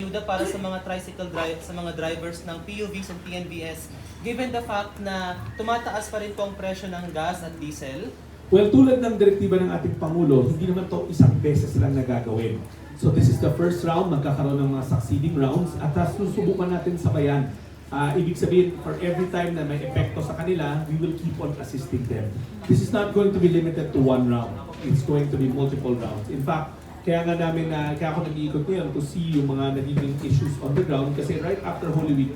ayuda para sa mga sa mga drivers ng PUVs and PNVS given the fact na tumataas pa rin po ang presyo ng gas at diesel? Well, tulad ng direktiba ng ating Pangulo, hindi naman to isang beses lang nagagawin. So this is the first round, magkakaroon ng mga succeeding rounds at susubukan natin sabayan. Ibig sabihin, for every time na may epekto sa kanila, we will keep on assisting them. This is not going to be limited to one round. It's going to be multiple rounds. In fact, kaya kaya ako nag-iikot ngayon to see yung mga nagiging issues on the ground kasi right after Holy Week,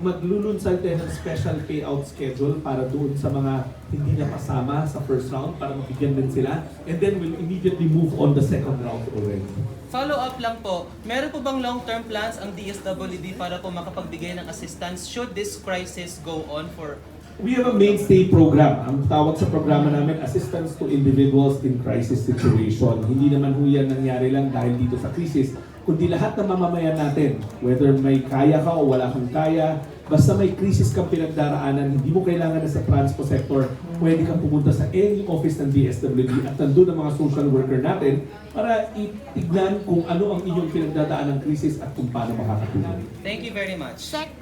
maglulunsad tayo ng special payout schedule para doon sa mga hindi napasama sa first round para mabigyan din sila. And then we'll immediately move on the second round already. Follow up lang po, meron po bang long-term plans ang DSWD para po makapagbigay ng assistance should this crisis go on for? We have a mainstay program. Ang tawag sa programa namin, Assistance to Individuals in Crisis Situation. Hindi naman ho yan nangyari lang dahil dito sa crisis, kundi lahat ng mamamayan natin, whether may kaya ka o wala kang kaya, basta may crisis kang pinagdaraanan, hindi mo kailangan na sa transport sector, pwede kang pumunta sa any office ng DSWD at nandun ang mga social worker natin para itignan kung ano ang inyong pinagdadaan ng crisis at kung paano makakatulong. Thank you very much. Sec,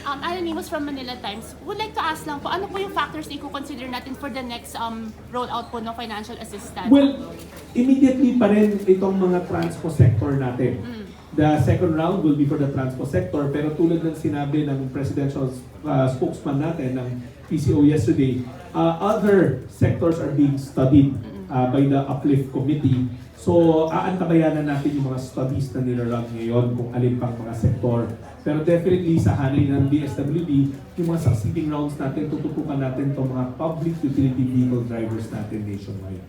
Anonymous from Manila Times, would like to ask lang po, ano po yung factors na i-consider natin for the next rollout po ng financial assistance? Well, immediately pa rin itong mga transport sector natin. The second round will be for the transport sector, pero tulad ng sinabi ng presidential spokesman natin ng PCO yesterday, other sectors are being studied by the Uplift Committee. So, aantabayanan natin yung mga studies na nilarang ngayon kung alin pang mga sektor. Pero definitely sa hanay ng DSWD, yung mga succeeding rounds natin, tututukan natin itong mga public utility vehicle drivers natin nationwide.